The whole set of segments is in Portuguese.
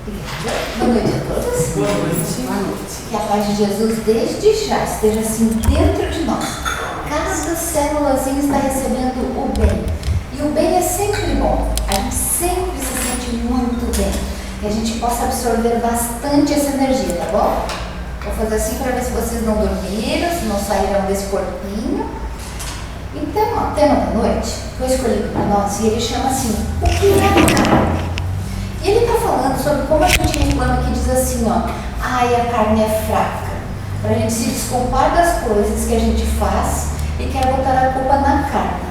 Boa noite a todos. Boa noite. Boa noite. Que a paz de Jesus desde já esteja assim dentro de nós. Cada célulazinha está recebendo o bem. E o bem é sempre bom. A gente sempre se sente muito bem. Que a gente possa absorver bastante essa energia, tá bom? Vou fazer assim para ver se vocês não dormiram, se não saíram desse corpinho. Então, o tema da noite foi escolhido para nós e ele chama assim, o que é a carne? E ele está falando sobre como a gente reclama que diz assim, ó, ai, a carne é fraca. Para a gente se desculpar das coisas que a gente faz e quer botar a culpa na carne.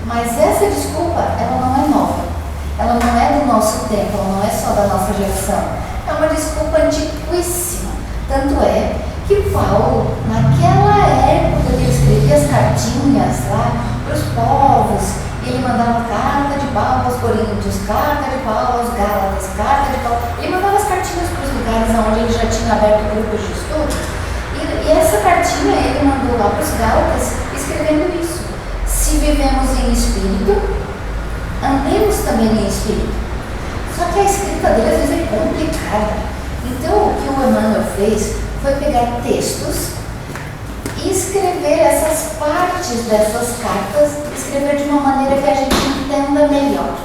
Mas essa desculpa, ela não é nova. Ela não é do nosso tempo, ela não é só da nossa geração. É uma desculpa antiquíssima. Tanto é que Paulo, naquela época que ele escrevia as cartinhas lá para os povos, ele mandava carta de Paulo aos Coríntios, carta de Paulo aos Gálatas, carta de Paulo. Ele mandava as cartinhas para os lugares onde ele já tinha aberto grupos de estudo. E essa cartinha ele mandou lá para os Gálatas escrevendo isso. Se vivemos em espírito, andemos também em espírito. Só que a escrita dele às vezes é complicada. Então o que o Emmanuel fez foi pegar textos e escrever essas partes dessas cartas, escrever de uma maneira que a gente entenda melhor.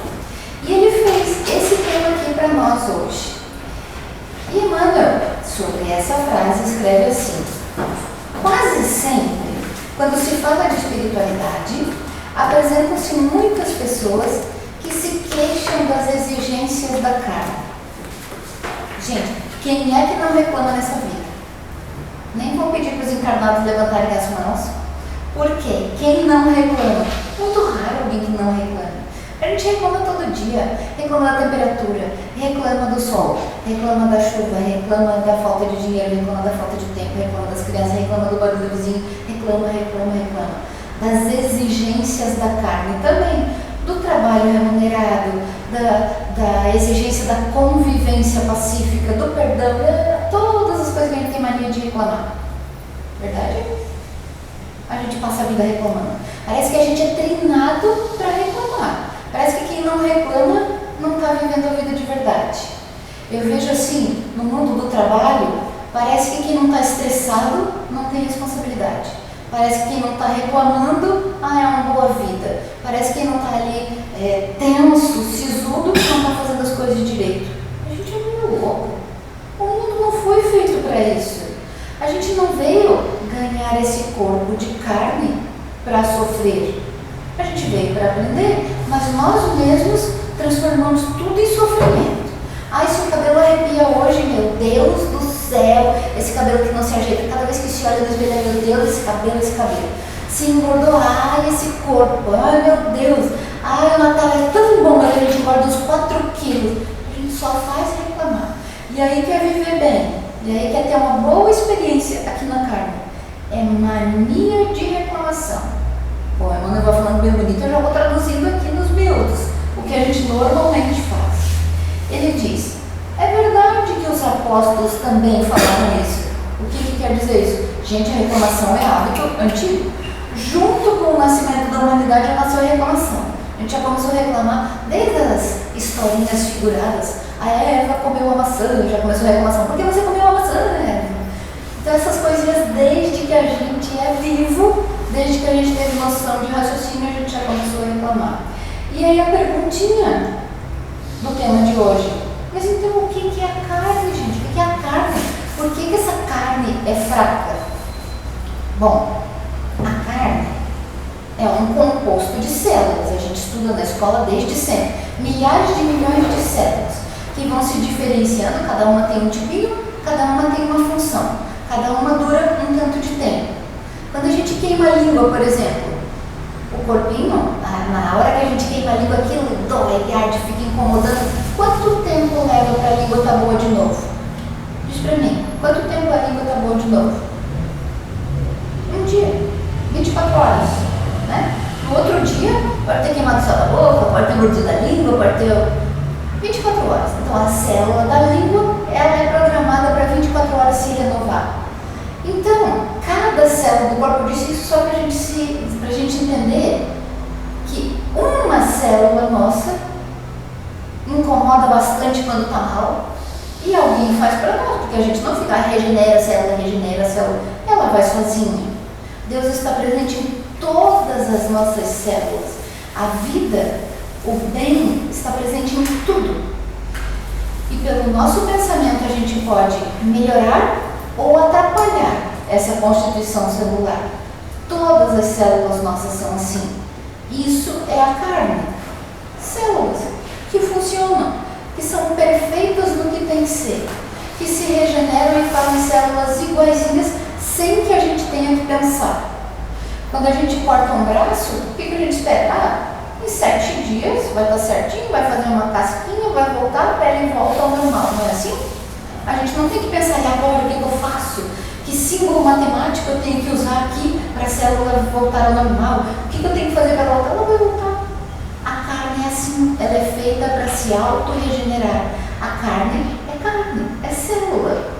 E ele fez esse tema aqui para nós hoje. E Emmanuel, sobre essa frase, escreve assim: quase sempre, quando se fala de espiritualidade, apresentam-se muitas pessoas que se queixam das exigências da carne. Gente, quem é que não reclama nessa vida? Nem vou pedir para os encarnados levantarem as mãos. Por quê? Quem não reclama? Muito raro alguém que não reclama. A gente reclama todo dia. Reclama da temperatura, reclama do sol, reclama da chuva, reclama da falta de dinheiro, reclama da falta de tempo, reclama das crianças, reclama do barulho do vizinho, reclama. Das exigências da carne também. Do trabalho remunerado, da exigência da convivência pacífica, do perdão, todas as coisas que a gente tem mania de reclamar. Verdade? A gente passa a vida reclamando. Parece que a gente é treinado para reclamar. Parece que quem não reclama não está vivendo a vida de verdade. Eu vejo assim, no mundo do trabalho, parece que quem não está estressado não tem responsabilidade. Parece que quem não está reclamando, é uma boa vida. Parece que quem não está ali tenso, sisudo, não está fazendo as coisas direito. A gente é meio louco. O mundo não foi feito para isso. A gente não veio ganhar esse corpo de carne para sofrer. A gente veio para aprender, mas nós mesmos transformamos tudo em sofrimento. Ai, se o cabelo arrepia hoje, meu Deus do céu, esse cabelo que não se ajeita, cada vez que se olha no espelho, meu Deus, esse cabelo. Se engordou, ai, esse corpo, ai, meu Deus, ai, o Natal é tão bom, mas a gente engorda uns 4 quilos. A gente só faz reclamar. E aí quer viver bem, e aí quer ter uma boa experiência aqui na carne. É mania de reclamação. Bom, a Emmanuel vai falando bem bonito, eu já vou traduzindo aqui nos miúdos, o que a gente normalmente faz. Ele diz, é verdade que os apóstolos também falaram isso. O que quer dizer isso? Gente, a reclamação é hábito antigo. Junto com o nascimento da humanidade, nasceu a reclamação. A gente já começou a reclamar desde as historinhas figuradas. A Eva comeu a maçã, já começou a reclamação. Por que você comeu a maçã, Eva? Então essas coisinhas, desde que a gente é vivo, desde que a gente teve noção de raciocínio, a gente já começou a reclamar. E aí a perguntinha do tema de hoje. Mas então o que é a carne, gente? O que é a carne? Por que essa carne é fraca? Bom, a carne é um composto de células. A gente estuda na escola desde sempre. Milhares de milhões de células que vão se diferenciando. Cada uma tem um tipinho, cada uma tem uma função. Cada uma dura um tanto de tempo. Quando a gente queima a língua, por exemplo, o corpinho, na hora que a gente queima a língua, aquilo dói, arde, fica incomodando. Quanto tempo leva para a língua estar boa de novo? Diz para mim, quanto tempo a língua está boa de novo? Um dia, 24 horas, né? No outro dia, pode ter queimado só da boca, pode ter mordido a língua, pode ter 24 horas. Então a célula da língua, ela é programada para 24 horas se renovar. Então, cada célula do corpo diz isso só para a gente entender que uma célula nossa incomoda bastante quando está mal e faz para nós, porque a gente não fica regenera a célula, ela vai sozinha. Deus está presente em todas as nossas células. A vida, o bem, está presente em tudo. E pelo nosso pensamento a gente pode melhorar ou atrapalhar essa constituição celular. Todas as células nossas são assim. Isso é a carne. Células que funcionam, que são perfeitas no que tem que ser, que se regeneram e fazem células iguaizinhas sem que a gente tenha que pensar. Quando a gente corta um braço, o que a gente espera? Em 7 dias vai estar certinho, vai fazer uma casquinha, vai voltar, a pele volta ao normal, não é assim? A gente não tem que pensar, e agora o que eu faço? Que símbolo matemático eu tenho que usar aqui para a célula voltar ao normal? O que eu tenho que fazer para voltar? Ela vai voltar. A carne é assim, ela é feita para se auto-regenerar. A carne, é célula.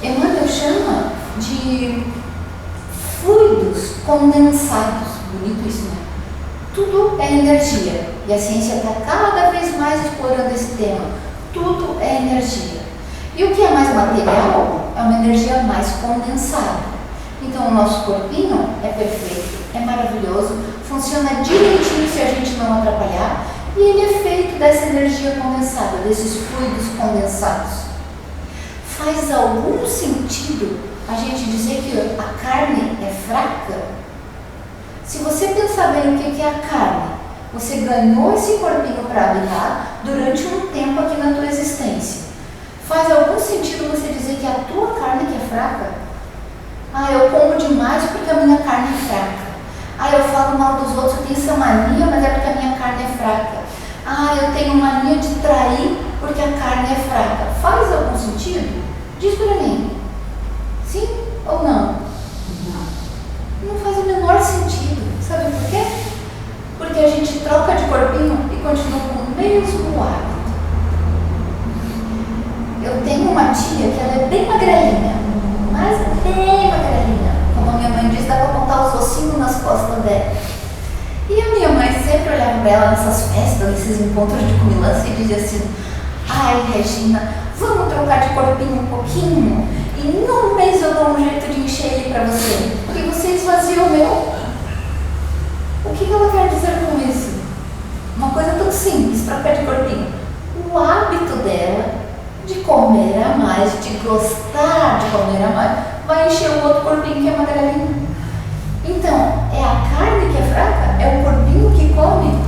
Emmanuel chama de fluidos condensados. Bonito isso, né? Tudo é energia. E a ciência está cada vez mais explorando esse tema. Tudo é energia. E o que é mais material é uma energia mais condensada. Então o nosso corpinho é perfeito, é maravilhoso, funciona direitinho se a gente não atrapalhar, e ele é feito dessa energia condensada, desses fluidos condensados. Faz algum sentido a gente dizer que a carne é fraca? Se você pensar bem o que é a carne, você ganhou esse corpinho para habitar durante um tempo aqui na tua existência. Faz algum sentido você dizer que a tua carne que é fraca? Ah, eu como demais porque a minha carne é fraca. Ah, eu falo mal dos outros, eu tenho essa mania, mas é porque a minha carne é fraca. Ah, eu tenho mania de trair porque a carne é fraca. Faz algum sentido? Diz para mim. Sim ou não? Não faz o menor sentido. Sabe por quê? Porque a gente troca de corpinho e continua com o mesmo hábito. Eu tenho uma tia que ela é bem magrelinha, mas bem magrelinha. Como a minha mãe diz, dá para contar os ossinhos nas costas dela. E a minha mãe sempre olhava para ela nessas festas, nesses encontros de comilança e dizia assim: ai, Regina, vamos trocar de corpinho um pouquinho e num mês eu dou um jeito de encher ele para você, porque você esvazia o meu. O que ela quer dizer com isso? Uma coisa tão simples, trocar de corpinho. O hábito dela de comer a mais, de gostar de comer a mais, vai encher o outro corpinho que é magrelinho. Então, é a carne que é fraca? É o corpinho que come?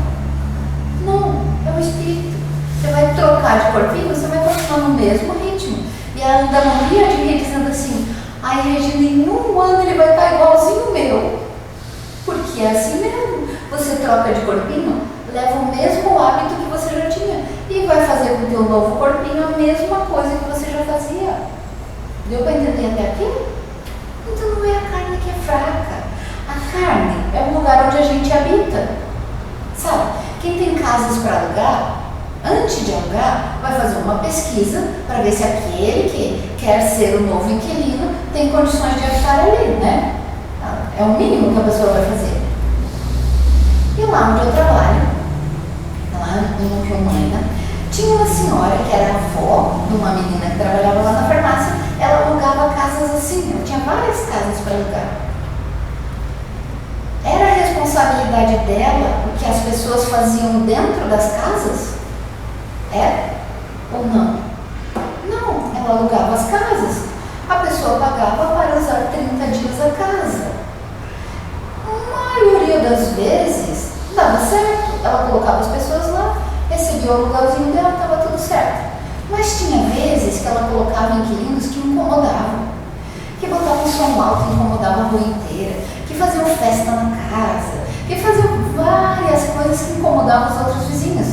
Não, é o espírito. Você vai trocar de corpinho, você vai continuar no mesmo ritmo. E a Anda morria de rir dizendo assim: ai, Regina, em um ano ele vai estar igualzinho o meu. Porque é assim mesmo. Você troca de corpinho, leva o mesmo hábito que você já tinha e vai fazer com o teu novo corpinho a mesma coisa que você já fazia. Deu para entender até aqui? Então não é a carne que é fraca. A carne é o lugar onde a gente habita. Sabe, quem tem casas para alugar, antes de alugar, vai fazer uma pesquisa para ver se aquele que quer ser o novo inquilino tem condições de habitar ali, né? É o mínimo que a pessoa vai fazer. E lá onde eu trabalho, lá em Romana, tinha uma senhora que era avó de uma menina que trabalhava lá na farmácia. Ela alugava casas assim, ela tinha várias casas para alugar. Era a responsabilidade dela o que as pessoas faziam dentro das casas? É ou não? Não, ela alugava as casas. A pessoa pagava para usar 30 dias a casa. A maioria das vezes dava certo. Ela colocava as pessoas lá, recebia o aluguelzinho dela, estava tudo certo. Mas tinha vezes que ela colocava inquilinos que incomodavam, que botavam som alto e incomodavam a rua inteira, que faziam festa na casa, que faziam várias coisas que incomodavam os outros vizinhos.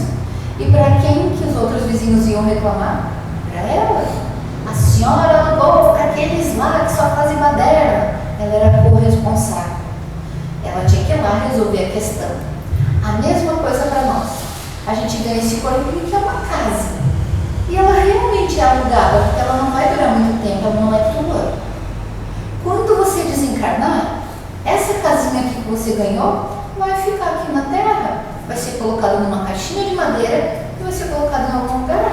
E para quem que os outros vizinhos iam reclamar? Para ela. A senhora alugou para aqueles lá que só fazem baderna. Ela era corresponsável. Ela tinha que ir lá resolver a questão. A mesma coisa para nós. A gente ganha esse corpinho que é uma casa. E ela realmente é alugada, porque ela não vai durar muito tempo, ela não é tua. Quando você desencarnar, essa casinha aqui que você ganhou vai ficar aqui na Terra. Vai ser colocada numa caixinha de madeira e vai ser colocada em algum lugar.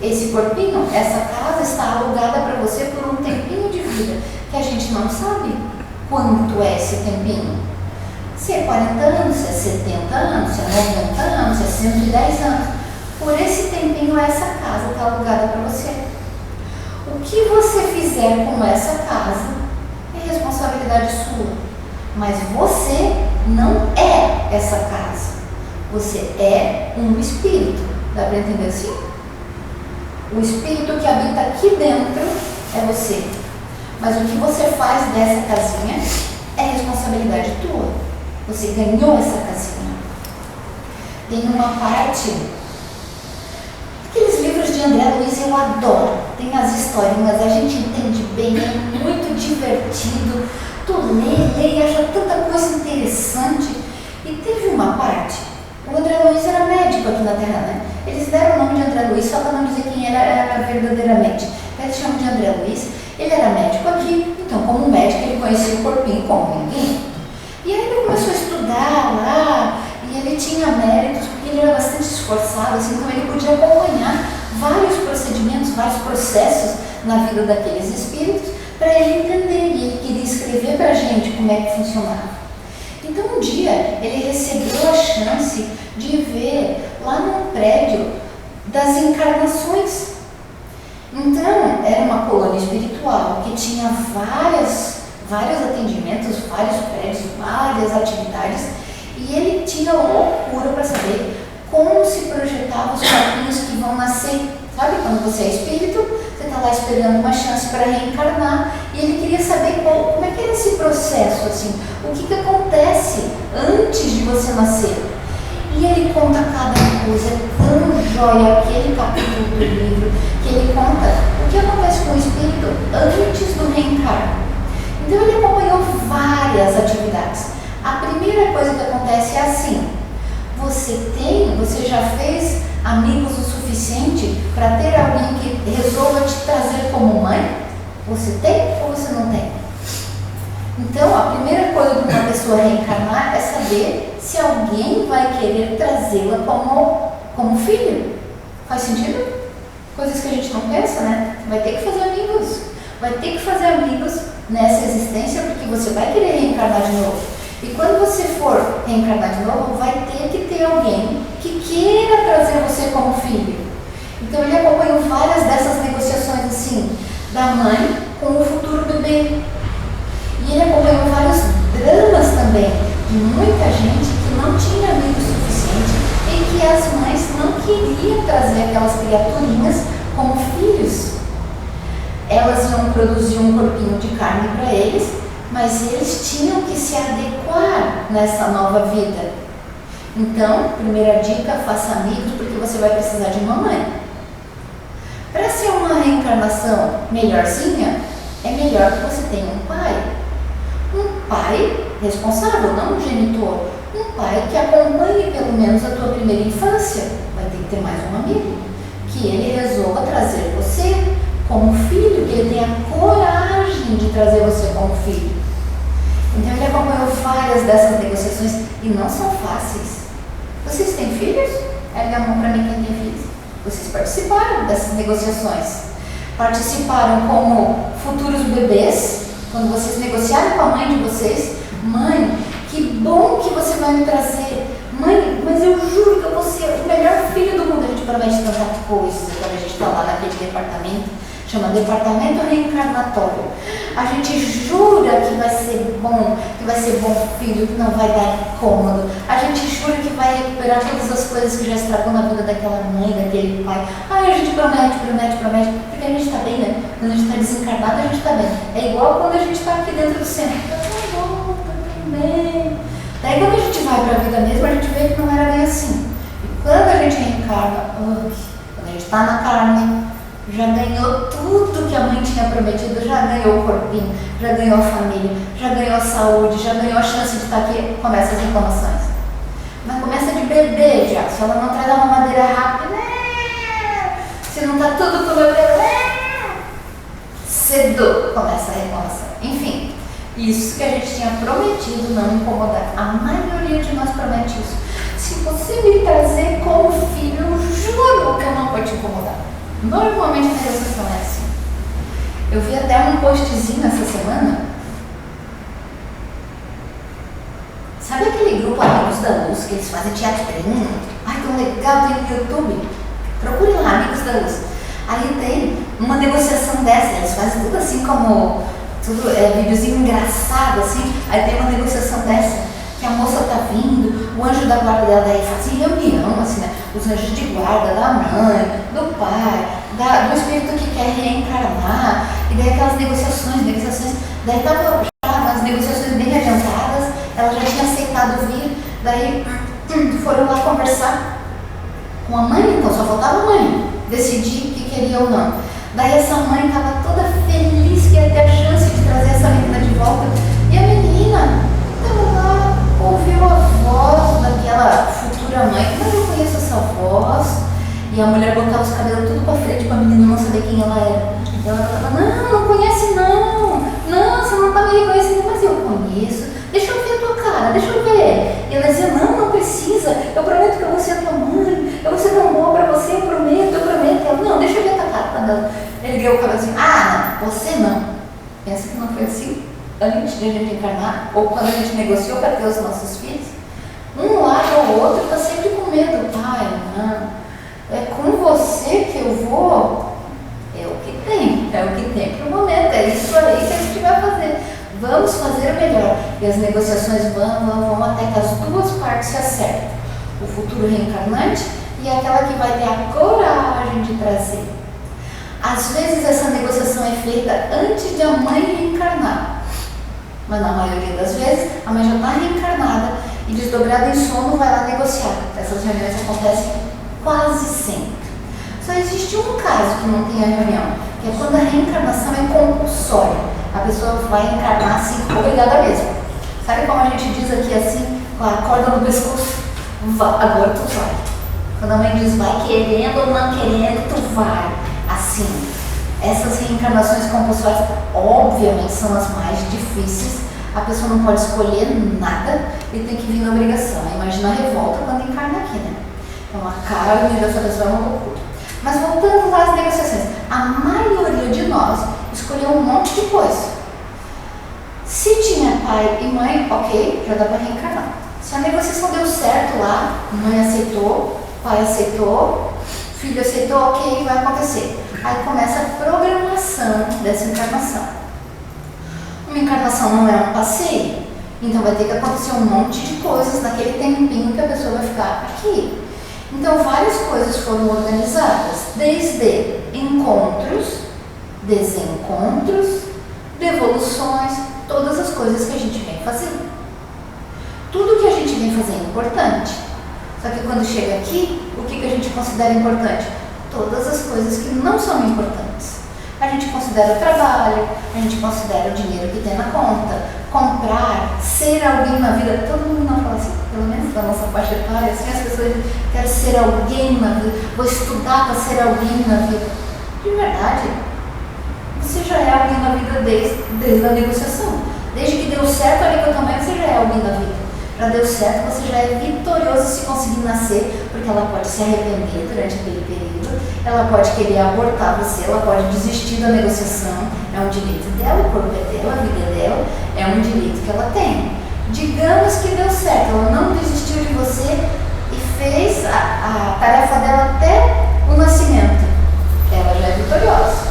esse corpinho, essa casa está alugada para você por um tempinho de vida, que a gente não sabe quanto é esse tempinho. Se é 40 anos, se é 70 anos, se é 90 anos, se é 110 anos. Por esse tempinho, essa casa está alugada para você. O que você fizer com essa casa é responsabilidade sua. Mas você não é essa casa. Você é um espírito. Dá para entender assim? O espírito que habita aqui dentro é você. Mas o que você faz dessa casinha é responsabilidade tua. Você ganhou essa casinha. Tem uma parte... Aqueles livros de André Luiz eu adoro. Tem as historinhas, a gente entende bem, é muito divertido. Tu lê e acha tanta coisa interessante. E teve uma parte, o André Luiz era médico aqui na Terra, né? Eles deram o nome de André Luiz só para não dizer quem era verdadeiramente. Eles chamam de André Luiz, ele era médico aqui, então como médico ele conhecia o corpinho como ninguém. E aí ele começou a estudar lá, e ele tinha méritos, porque ele era bastante esforçado, assim, então ele podia acompanhar vários procedimentos, vários processos na vida daqueles espíritos, para ele entender, e ele queria escrever para a gente como é que funcionava. Então um dia ele recebeu a chance de ver lá num prédio das encarnações. Então era uma colônia espiritual que tinha vários atendimentos, vários prédios, várias atividades, e ele tinha loucura para saber como se projetavam os corpinhos que vão nascer. Sabe quando você é espírito, você está lá esperando uma chance para reencarnar, e ele queria saber como é que era esse processo, assim, o que acontece antes de você nascer. E ele conta cada coisa, é tão jóia aquele capítulo do livro, que ele conta o que acontece com o espírito antes do reencarno. Então ele acompanhou várias atividades. A primeira coisa que acontece é assim: você já fez amigos o suficiente para ter alguém que resolva te trazer como mãe? Você tem ou você não tem? Então a primeira coisa de uma pessoa reencarnar é saber se alguém vai querer trazê-la como filho. Faz sentido? Coisas que a gente não pensa, né? Vai ter que fazer amigos. Vai ter que fazer amigos nessa existência, porque você vai querer reencarnar de novo. E quando você for reencarnar de novo, vai ter que ter alguém que queira trazer você como filho. Então ele acompanhou várias dessas negociações assim, da mãe com o futuro bebê. E ele acompanhou vários dramas também, de muita gente que não tinha amigo suficiente e que as mães não queriam trazer aquelas criaturinhas como filhos. Elas iam produzir um corpinho de carne para eles, mas eles tinham que se adequar nessa nova vida. Então, primeira dica, faça amigos, porque você vai precisar de uma mãe. Para ser uma reencarnação melhorzinha, é melhor que você tenha um pai. Um pai responsável, não um genitor. Um pai que acompanhe pelo menos a tua primeira infância. Vai ter que ter mais um amigo, que ele resolva trazer você como filho, que ele tenha coragem de trazer você como filho. Então ele acompanhou várias dessas negociações e não são fáceis. Vocês têm filhos? Ergue a mão para mim quem tem filhos. Vocês participaram dessas negociações. Participaram como futuros bebês, quando vocês negociaram com a mãe de vocês. Mãe, que bom que você vai me trazer. Mãe, mas eu juro que eu vou ser o melhor filho do mundo. A gente promete tanta coisa quando a gente está lá naquele departamento. Chama Departamento Reencarnatório. A gente jura que vai ser bom filho, que não vai dar incômodo. A gente jura que vai recuperar todas as coisas que já estragou na vida daquela mãe, daquele pai. Ai, a gente promete, porque a gente está bem, né? Quando a gente está desencarnado, a gente está bem. É igual quando a gente está aqui dentro do centro. Tá bom, tá bem. Daí quando a gente vai para a vida mesmo, a gente vê que não era bem assim. E quando a gente reencarna, quando a gente está na carne, já ganhou tudo que a mãe tinha prometido, já ganhou o corpinho, já ganhou a família, já ganhou a saúde, já ganhou a chance de estar aqui. Começa as reclamações. Mas começa de bebê já. Se ela não traz a mamadeira rápida, se não está tudo com o bebê, cedo começa a reclamação. Enfim, isso que a gente tinha prometido não incomodar. A maioria de nós promete isso. Se você me trazer como filho, eu juro que eu não vou te incomodar. Normalmente a negociação é assim. Eu vi até um postzinho essa semana. Sabe aquele grupo Amigos da Luz, que eles fazem teatrinho? Ai, tão legal, tem no YouTube. Procurem lá, Amigos da Luz. Aí tem uma negociação dessa, eles fazem tudo assim como, tudo videozinho engraçado assim. Aí tem uma negociação dessa, que a moça tá vindo, o anjo da guarda dela daí faz reunião, assim, né? Os anjos de guarda da mãe, do pai, do espírito que quer reencarnar, e daí aquelas negociações, daí tava já as negociações bem adiantadas, ela já tinha aceitado vir, daí foram lá conversar com a mãe, então só faltava a mãe decidir que queria ou não. Daí essa mãe estava toda feliz que ia ter a chance de trazer essa menina de volta, e a menina estava lá, ouviu a voz daquela futura mãe, mas eu conheço essa voz, e a mulher botava os cabelos tudo para frente para a menina não saber quem ela era. Então ela falava, não conhece não, você não está me reconhecendo, mas eu conheço, deixa eu ver a tua cara, deixa eu ver. E ela dizia, não precisa, eu prometo que eu vou ser tua mãe, eu vou ser tão boa para você, eu prometo. Ela, não, deixa eu ver a tua cara. Quando ela ergueu o cabelo assim, não, você não. Pensa que não foi assim antes de a gente encarnar, ou quando a gente negociou para ter os nossos filhos. Um lado ou outro está sempre com medo. Pai, não, é com você que eu vou. É o que tem para o momento, é isso aí que a gente vai fazer. Vamos fazer o melhor. E as negociações vão até que as duas partes se acertem. O futuro reencarnante e aquela que vai ter a coragem de trazer. Às vezes essa negociação é feita antes de a mãe reencarnar. Mas na maioria das vezes, a mãe já está reencarnada e desdobrada em sono vai lá negociar. Essas reuniões acontecem quase sempre. Só existe um caso que não tem a reunião, que é quando a reencarnação é compulsória. A pessoa vai encarnar assim, obrigada mesmo. Sabe como a gente diz aqui assim, com a corda no pescoço? Agora tu vai. Quando a mãe diz vai querendo ou não querendo, tu vai. Assim, essas reencarnações compulsórias, obviamente, são as mais difíceis. A pessoa não pode escolher nada e tem que vir na obrigação. Imagina a revolta quando encarna aqui, né? Então a carne dessa pessoa é uma loucura. Mas voltando lá às negociações, a maioria de nós escolheu um monte de coisa. Se tinha pai e mãe, ok, já dá para reencarnar. Se a negociação deu certo lá, mãe aceitou, pai aceitou, filho aceitou, ok, vai acontecer. Aí começa a programação dessa encarnação. Uma encarnação não é um passeio, então vai ter que acontecer um monte de coisas naquele tempinho que a pessoa vai ficar aqui. Então várias coisas foram organizadas, desde encontros, desencontros, devoluções, todas as coisas que a gente vem fazendo. Tudo que a gente vem fazer é importante. Só que quando chega aqui, o que a gente considera importante? Todas as coisas que não são importantes. A gente considera o trabalho, a gente considera o dinheiro que tem na conta, comprar, ser alguém na vida. Todo mundo não fala assim, pelo menos da nossa faixa etária, assim, as pessoas dizem, quero ser alguém na vida, vou estudar para ser alguém na vida. De verdade, você já é alguém na vida desde a negociação. Desde que deu certo ali com a tua mãe, você já é alguém na vida. Já deu certo, você já é vitorioso se conseguir nascer, porque ela pode se arrepender durante aquele período, ela pode querer abortar você, ela pode desistir da negociação, é um direito dela, o corpo é dela, a vida é dela, é um direito que ela tem. Digamos que deu certo, ela não desistiu de você e fez a tarefa dela até o nascimento, ela já é vitoriosa.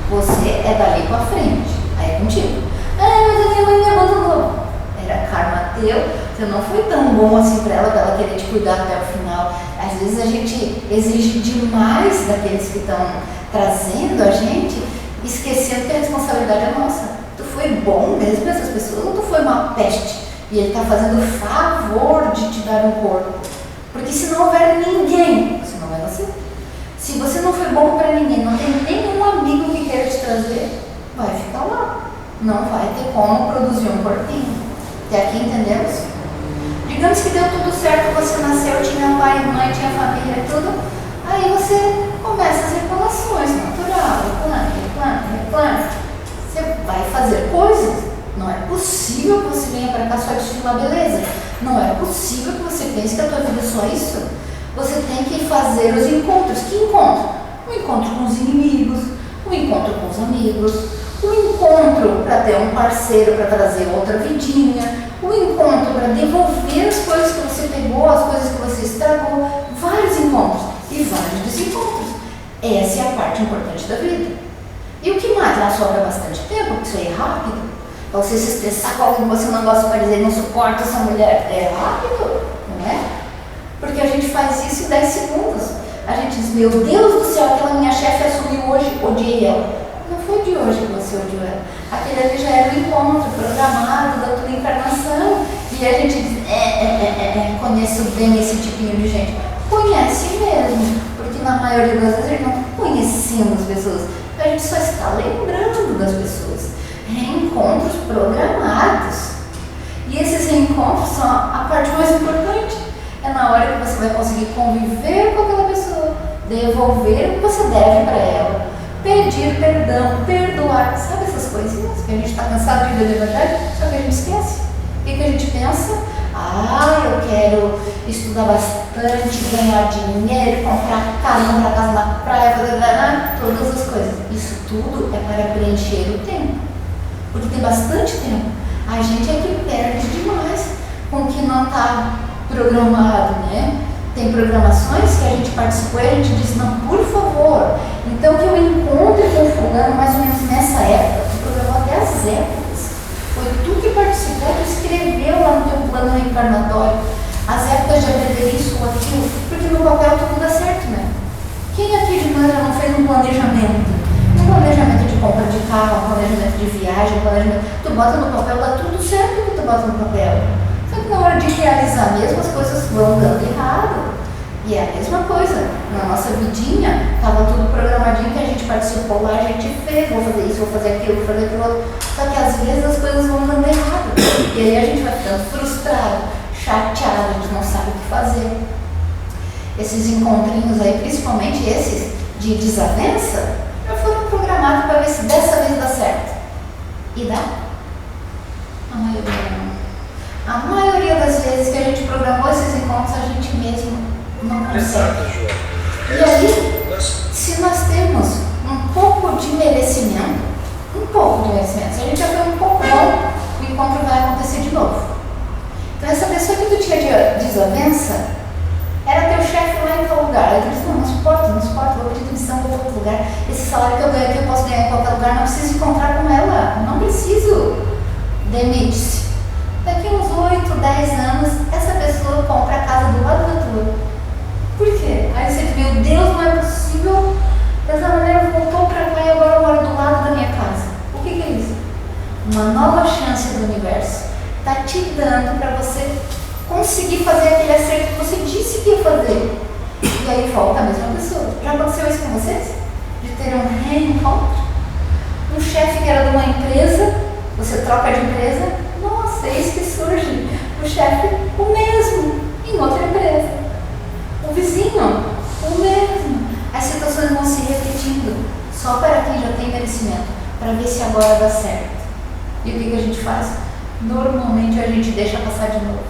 Você é dali para frente, aí é contigo. Mas a minha mãe me abandonou. Era karma teu, você não foi tão bom assim para ela querer te cuidar até o final. Às vezes a gente exige demais daqueles que estão trazendo a gente, esquecendo que a responsabilidade é nossa. Tu foi bom mesmo essas pessoas ou tu foi uma peste? E ele está fazendo o favor de te dar um corpo. Porque se não houver ninguém, você não vai nascer. Se você não foi bom para ninguém, não tem nenhum amigo que queira te trazer, vai ficar lá. Não vai ter como produzir um corpinho. Até aqui entendemos? Digamos que deu tudo certo, você nasceu, tinha pai, mãe, tinha família, tudo. Aí você começa as reclamações, natural, reclame. Você vai fazer coisas. Não é possível que você venha para cá só desfilar beleza. Não é possível que você pense que a tua vida é só isso. Você tem que fazer os encontros. Que encontro? Um encontro com os inimigos, um encontro com os amigos, um encontro para ter um parceiro para trazer outra vidinha, um encontro para devolver as coisas que você pegou, as coisas que você estragou, vários encontros e vários desencontros. Essa é a parte importante da vida. E o que mais? Lá sobra bastante tempo, porque isso aí é rápido. Para você se estressar com alguém que você não gosta para dizer, não suporta essa mulher, é rápido, não é? Porque a gente faz isso em 10 segundos. A gente diz, meu Deus do céu, aquela minha chefe assumiu hoje, odiei ela. Não foi de hoje que você odiou ela. Aquele ali já era o encontro programado da tua encarnação. E a gente diz, conheço bem esse tipinho de gente. Conhece mesmo, porque na maioria das vezes a gente não conhecemos as pessoas. A gente só está lembrando das pessoas. Reencontros programados. E esses reencontros são a parte mais importante. É na hora que você vai conseguir conviver com aquela pessoa, devolver o que você deve para ela, pedir perdão, perdoar. Sabe essas coisinhas que a gente está cansado de ver de verdade? Só que a gente esquece. O que a gente pensa? Eu quero estudar bastante, ganhar dinheiro, comprar casa na praia, todas as coisas. Isso tudo é para preencher o tempo. Porque tem bastante tempo. A gente é que perde demais com o que não está programado, né? Tem programações que a gente participou e a gente diz, não, por favor. Então que eu encontre com o fulano mais ou menos nessa época. Tu programou até as épocas. Foi tu que participou, tu escreveu lá no teu plano reencarnatório as épocas de aprender isso ou aquilo, porque no papel tudo dá certo, né? Quem aqui de manhã não fez um planejamento? Um planejamento de compra de carro, um planejamento de viagem, um planejamento. Tu bota no papel, dá tudo certo que tu bota no papel. Só que na hora de realizar mesmo, as coisas vão dando errado. E é a mesma coisa. Na nossa vidinha, estava tudo programadinho que a gente participou lá, a gente fez, vou fazer isso, vou fazer aquilo, vou fazer aquilo outro. Só que às vezes as coisas vão dando errado. E aí a gente vai ficando frustrado, chateado, a gente não sabe o que fazer. Esses encontrinhos aí, principalmente esses de desavença, já foram programados para ver se dessa vez dá certo. E dá? A maioria não. A maioria das vezes que a gente programou esses encontros, a gente mesmo não consegue. E aí, se nós temos um pouco de merecimento, se a gente já foi um pouco bom, o encontro vai acontecer de novo. Então essa pessoa que tu tinha desavença, era teu chefe lá em tal lugar. Aí tu disse, não suporto, vou pedir demissão, vou para outro lugar. Esse salário que eu ganho aqui eu posso ganhar em qualquer lugar, não preciso encontrar com ela, não preciso. Demite-se. Daqui uns 8, 10 anos, essa pessoa compra a casa do lado da tua. Por quê? Aí você diz, meu Deus, não é possível. Dessa maneira voltou para cá e agora eu moro do lado da minha casa. O que é isso? Uma nova chance do universo. Está te dando para você conseguir fazer aquele acerto que você disse que ia fazer. E aí volta a mesma pessoa. Já aconteceu isso com vocês? De ter um reencontro? Um chefe que era de uma empresa, você troca de empresa, nossa, eis que surge o chefe, o mesmo, em outra empresa. O vizinho, o mesmo. As situações vão se repetindo, só para quem já tem merecimento, para ver se agora dá certo. E o que a gente faz? Normalmente a gente deixa passar de novo.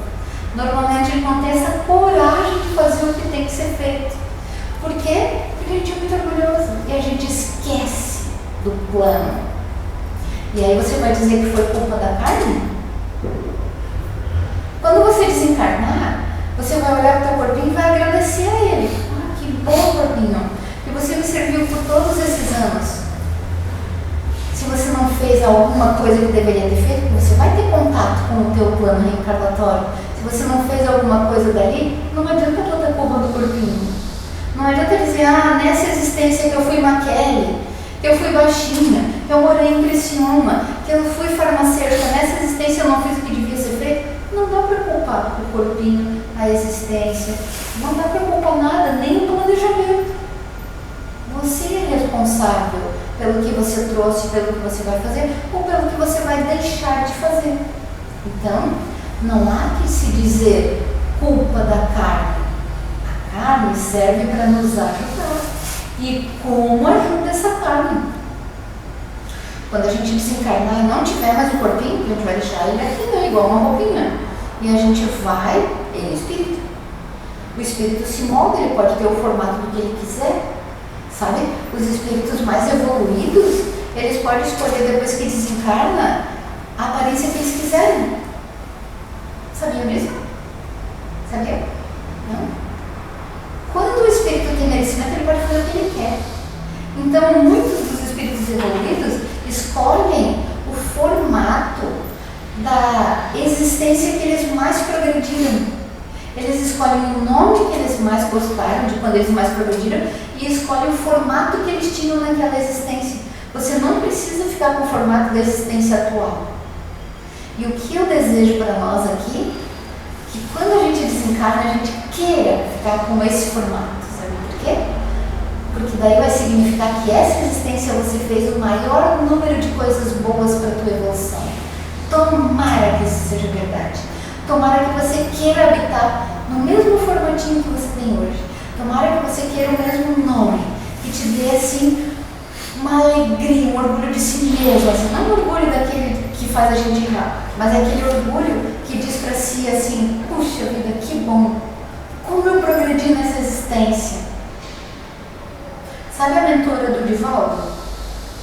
Normalmente a gente não tem essa coragem de fazer o que tem que ser feito. Por quê? Porque a gente é muito orgulhoso e a gente esquece do plano. E aí você vai dizer que foi culpa da carne? Quando você desencarnar, você vai olhar para o teu corpinho e vai agradecer a ele. Ah, que bom corpinho, que você me serviu por todos esses anos. Se você não fez alguma coisa que deveria ter feito, você vai ter contato com o teu plano reencarnatório. Se você não fez alguma coisa dali, não adianta toda a culpa do corpinho. Não adianta dizer, nessa existência que eu fui maquele, que eu fui baixinha, que eu morei em Criciúma, que eu fui farmacêutica, nessa existência eu não fiz o que devia ser feito. Não dá para culpar o corpinho, a existência. Não dá para culpar nada, nem o planejamento. Você é responsável pelo que você trouxe, pelo que você vai fazer ou pelo que você vai deixar de fazer. Então, não há que se dizer culpa da carne. A carne serve para nos ajudar. E como ajuda essa carne? Quando a gente desencarnar e não tiver mais o corpinho, a gente vai deixar ele aqui, né? Igual uma roupinha. E a gente vai em espírito. O espírito se molda, ele pode ter o formato do que ele quiser. sabe? Os espíritos mais evoluídos, eles podem escolher depois que desencarna a aparência que eles quiserem. Sabiam disso? Sabia? Não? Quando o espírito tem merecimento, ele pode fazer o que ele quer. Então, muitos dos espíritos evoluídos escolhem o formato da existência que eles mais progrediram. Eles escolhem o nome que eles mais gostaram, de quando eles mais progrediram, e escolhem o formato que eles tinham naquela existência. Você não precisa ficar com o formato da existência atual. E o que eu desejo para nós aqui, que quando a gente desencarna, a gente queira ficar com esse formato. Sabe por quê? Porque daí vai significar que essa existência você fez o maior número de coisas boas para a tua evolução. Tomara que isso seja verdade. Tomara que você queira habitar no mesmo formatinho que você tem hoje. Tomara que você queira o mesmo nome, que te dê assim uma alegria, um orgulho de si mesmo, assim, não um orgulho daquele que faz a gente errar, mas é aquele orgulho que diz para si assim, puxa vida, que bom, como eu progredi nessa existência. Sabe a mentora do Divaldo?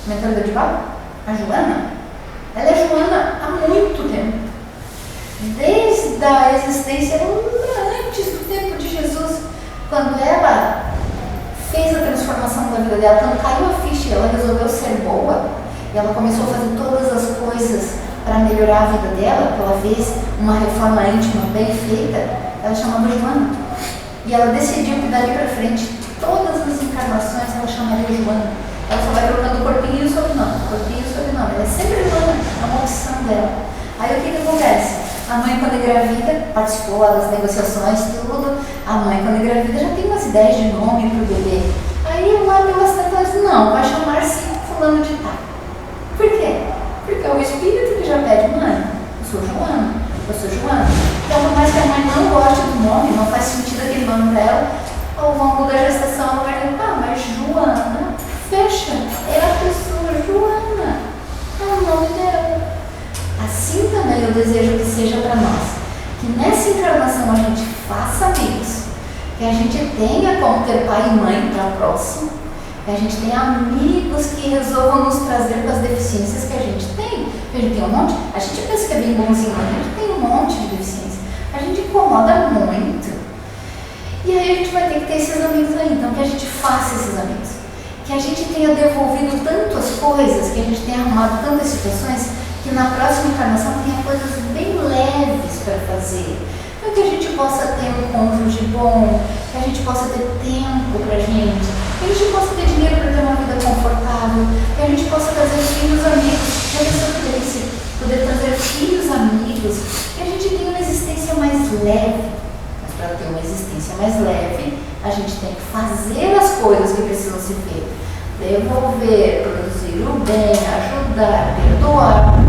A mentora do Divaldo? A Joana? Ela é Joana há muito tempo. Desde a existência, antes do tempo de Jesus, quando ela fez a transformação da vida dela, quando caiu a ficha e ela resolveu ser boa, e ela começou a fazer todas as coisas para melhorar a vida dela, ela fez uma reforma íntima bem feita, ela chamava Joana. E ela decidiu que dali para frente, todas as encarnações ela chamaria Joana. Ela só vai trocando o corpinho e o sobrenome, ela é sempre Joana, é uma opção dela. Aí o que acontece? A mãe, quando engravida, participou das negociações, tudo. A mãe, quando engravida, já tem umas ideias de nome para o bebê. Aí lá pelas tantas, não, vai chamar-se fulano de tal. Por quê? Porque é o espírito que já pede, mãe, eu sou Joana. Então, por mais que a mãe não goste do nome, não faz sentido aquele nome para ela, ao longo da gestação ela vai dizer, mas Joana, fecha, é a pessoa Joana, é o nome dela. Assim também eu desejo que seja para nós, que nessa encarnação a gente faça amigos, que a gente tenha como ter pai e mãe para próximo, que a gente tenha amigos que resolvam nos trazer com as deficiências que a gente tem. A gente tem um monte, a gente pensa que é bem bonzinho, mas a gente tem um monte de deficiência, a gente incomoda muito. E aí a gente vai ter que ter esses amigos aí, então que a gente faça esses amigos, que a gente tenha devolvido tantas coisas, que a gente tenha arrumado tantas situações, que na próxima encarnação tenha coisas bem leves para fazer, para que a gente possa ter um cônjuge bom, que a gente possa ter tempo para a gente, que a gente possa ter dinheiro para ter uma vida confortável, que a gente possa trazer filhos amigos, já pensou que delícia, poder trazer filhos amigos, que a gente tenha uma existência mais leve. Mas para ter uma existência mais leve, a gente tem que fazer as coisas que precisam ser feitas. Devolver, produzir o bem, ajudar, perdoar.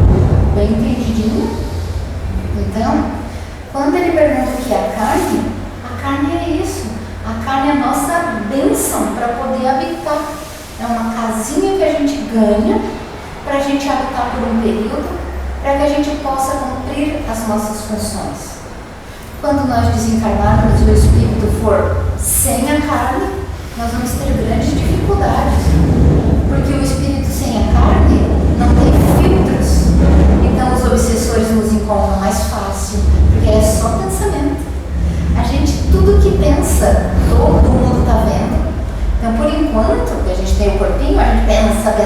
Bem entendidinho? Então, quando ele pergunta o que é a carne é isso. A carne é a nossa bênção para poder habitar. É uma casinha que a gente ganha para a gente habitar por um período, para que a gente possa cumprir as nossas funções. Quando nós desencarnarmos e o espírito for sem a carne, nós vamos ter grandes dificuldades, porque o espírito sem a carne não tem filtros, então os obsessores nos encontram mais fácil, porque é só pensamento. A gente, tudo que pensa, todo mundo está vendo. Então, por enquanto, que a gente tem o corpinho, a gente pensa,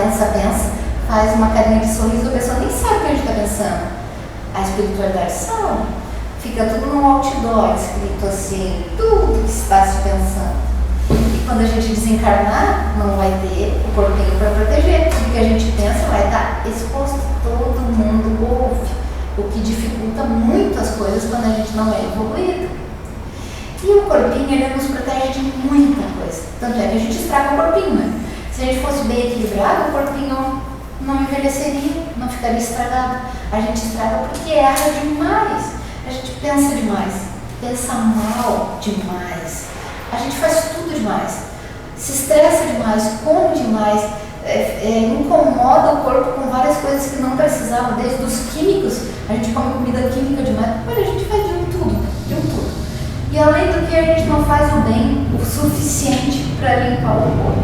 faz uma carinha de sorriso, a pessoa nem sabe o que a gente está pensando. A espiritualidade sabe. Fica tudo num outdoor, escrito assim, tudo que está se pensando. E quando a gente desencarnar, não vai ter o corpinho para proteger. Tudo que a gente pensa vai estar exposto, todo mundo ouve, o que dificulta muito as coisas quando a gente não é evoluído. E o corpinho, ele nos protege de muita coisa. Tanto é que a gente estraga o corpinho, né? Se a gente fosse bem equilibrado, o corpinho não envelheceria, não ficaria estragado. A gente estraga porque erra demais. A gente pensa demais, pensa mal demais, a gente faz tudo demais, se estressa demais, come demais, incomoda o corpo com várias coisas que não precisava, desde os químicos, a gente come comida química demais, mas a gente faz de um tudo. E além do que, a gente não faz o bem o suficiente para limpar o corpo.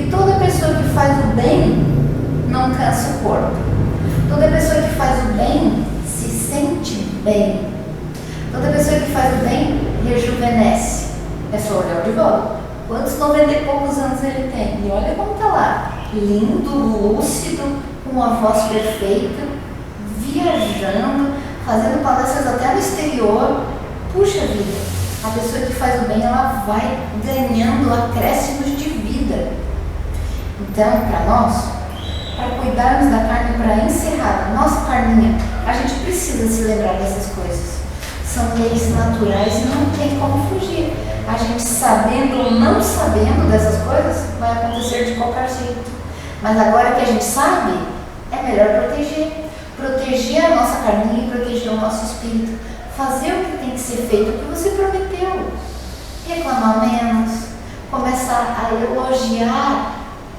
que toda pessoa que faz o bem não cansa o corpo. Toda pessoa que faz o bem se sente bem. Toda pessoa que faz o bem rejuvenesce. É só olhar de volta. Quantos 90 e poucos anos ele tem? E olha como está lá. Lindo, lúcido, com uma voz perfeita, viajando, fazendo palestras até no exterior. Puxa vida, a pessoa que faz o bem, ela vai ganhando acréscimos de vida. Então, para nós, para cuidarmos da carne, para encerrar a nossa carninha, a gente precisa se lembrar dessas coisas. São leis naturais e não tem como fugir. A gente sabendo ou não sabendo dessas coisas, vai acontecer de qualquer jeito. Mas agora que a gente sabe, é melhor proteger. Proteger a nossa carninha e proteger o nosso espírito. Fazer o que tem que ser feito, o que você prometeu. Reclamar menos. Começar a elogiar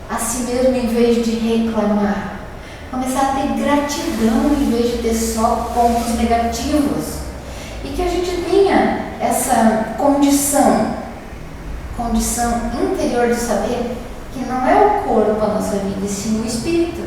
a si mesmo em vez de reclamar. Começar a ter gratidão em vez de ter só pontos negativos. E que a gente tenha essa condição interior de saber que não é o corpo a nossa vida, e sim o espírito.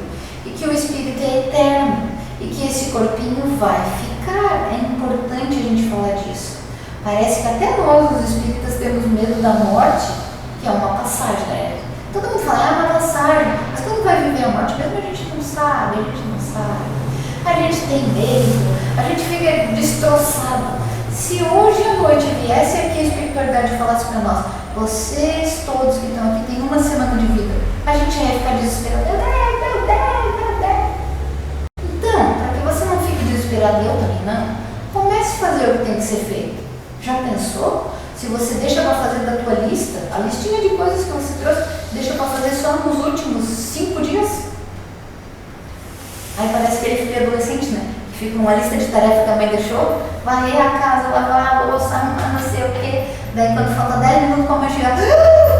E que o espírito é eterno. E que esse corpinho vai ficar. É importante a gente falar disso. Parece que até nós, os espíritas, temos medo da morte, que é uma passagem, né? Todo mundo fala, é uma passagem, mas quando vai viver a morte mesmo, a gente não sabe. A gente tem medo, a gente fica destroçado. Se hoje à noite viesse aqui a espiritualidade e falasse para nós, vocês todos que estão aqui têm uma semana de vida, a gente ia ficar desesperado. Meu Deus. Então, para que você não fique desesperado, eu também não, comece a fazer o que tem que ser feito. Já pensou? Se você deixa para fazer da tua lista, a listinha de coisas que você trouxe, deixa para fazer só nos últimos 5 dias? Aí parece aquele filho adolescente, né? Que fica uma lista de tarefas que a mãe deixou, varrer a casa, lavar a louça, arrumar não sei o quê. Daí quando falta 10 minutos para a mãe chegar,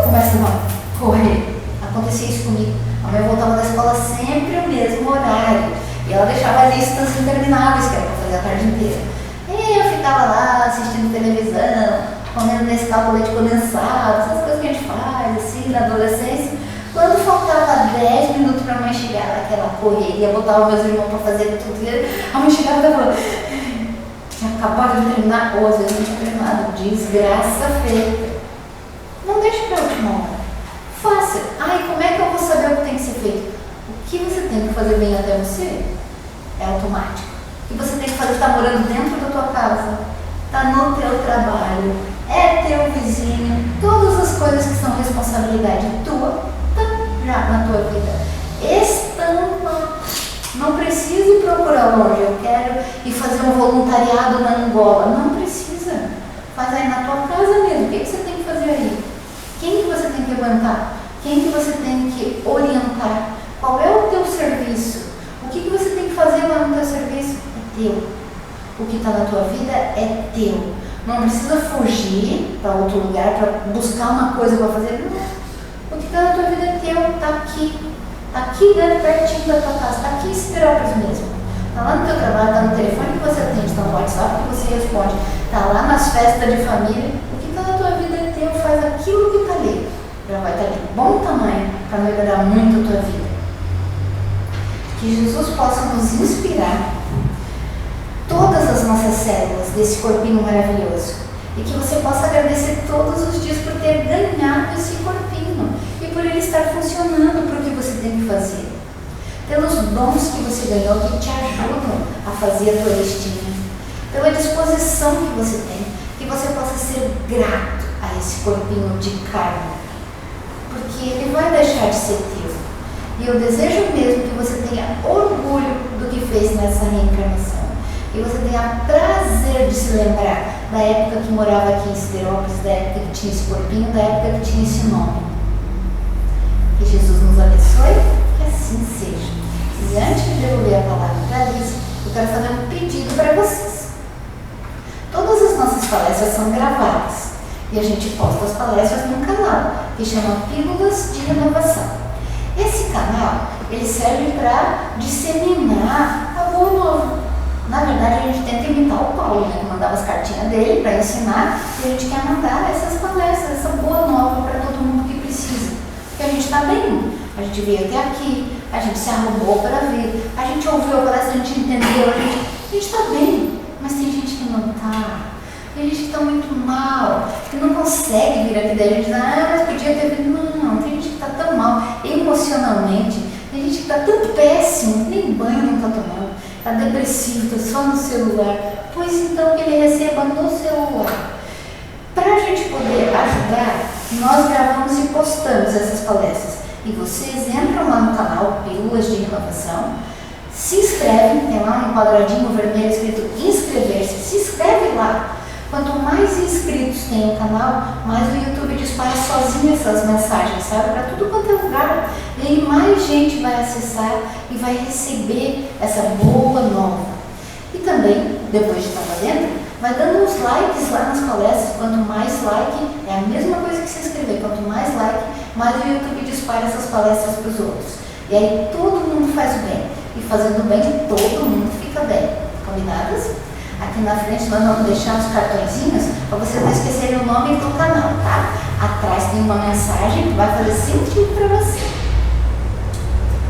começa a correr. Acontecia isso comigo. A mãe voltava da escola sempre no mesmo horário. E ela deixava listas intermináveis que era para fazer a tarde inteira. E eu ficava lá assistindo televisão, comendo Nescau com leite condensado, essas coisas que a gente faz assim na adolescência. Quando faltava 10 minutos para a mãe chegar naquela correria, botava meus irmãos para fazer tudo, a mãe chegava e falava, tinha acabado de terminar, ou às vezes não tinha terminado, desgraça feita. Não deixe para a última hora. Faça. Ai, como é que eu vou saber o que tem que ser feito? O que você tem que fazer bem até você é automático. O que você tem que fazer está morando dentro da tua casa, está no teu trabalho, é teu vizinho, todas as coisas que são responsabilidade tua, já na tua vida. Estão lá. Não precisa ir procurar longe. Eu quero ir fazer um voluntariado na Angola. Não precisa. Faz aí na tua casa mesmo. O que você tem que fazer aí? Quem que você tem que aguentar? Quem que você tem que orientar? Qual é o teu serviço? O que você tem que fazer lá no teu serviço? É teu. O que está na tua vida é teu. Não precisa fugir para outro lugar para buscar uma coisa para fazer. Não. O que está na tua vida é teu, está aqui. Está aqui dentro, pertinho da tua casa. Está aqui em Siderópolis mesmo. Está lá no teu trabalho, está no telefone que você atende, está no WhatsApp que você responde. Está lá nas festas de família. O que está na tua vida é teu, faz aquilo que está ali. Já vai estar de bom tamanho para melhorar muito a tua vida. Que Jesus possa nos inspirar todas as nossas células desse corpinho maravilhoso. E que você possa agradecer todos os dias por ter ganhado esse corpinho e por ele estar funcionando para o que você tem que fazer. Pelos dons que você ganhou que te ajudam a fazer a tua listinha. Pela disposição que você tem, que você possa ser grato a esse corpinho de carne. Porque ele vai deixar de ser teu. E eu desejo mesmo que você tenha orgulho do que fez nessa reencarnação. E você tenha prazer de se lembrar da época que morava aqui em Siderópolis, da época que tinha esse corpinho, da época que tinha esse nome. Que Jesus nos abençoe, que assim seja. E antes de devolver a palavra para a Alice, eu quero fazer um pedido para vocês. Todas as nossas palestras são gravadas e a gente posta as palestras num canal que chama Pílulas de Renovação. Esse canal, ele serve para disseminar a boa nova. Na verdade, a gente tenta imitar o Paulo, né, que mandava as cartinhas dele para ensinar, e a gente quer mandar essas palestras, essa boa nova para todo mundo que precisa. porque a gente está bem. A gente veio até aqui, a gente se arrumou para vir, a gente ouviu a palestra, a gente entendeu, a gente está bem. Mas tem gente que não está. Tem gente que está muito mal, que não consegue vir aqui. Daí a gente diz, mas podia ter vindo. Não, tem gente que está tão mal emocionalmente, tem gente que está tão péssimo, nem banho não está tomando, está depressivo, está só no celular. Pois então que ele receba no celular. Para a gente poder ajudar, nós gravamos e postamos essas palestras. E vocês entram lá no canal Pílulas de Inovação, se inscrevem, tem lá um quadradinho vermelho escrito inscrever-se, se inscreve lá. Quanto mais inscritos tem o canal, mais o YouTube dispara sozinho essas mensagens, sabe? Para tudo quanto é lugar. E aí mais gente vai acessar e vai receber essa boa nova. E também, depois de estar lá dentro, vai dando uns likes lá nas palestras. Quanto mais like, é a mesma coisa que se inscrever. Quanto mais like, mais o YouTube dispara essas palestras para os outros. E aí todo mundo faz o bem. E fazendo bem, todo mundo fica bem. Combinadas? Aqui na frente nós vamos deixar os cartõezinhos para vocês não esquecerem o nome do canal, tá? Atrás tem uma mensagem que vai fazer sentido para você.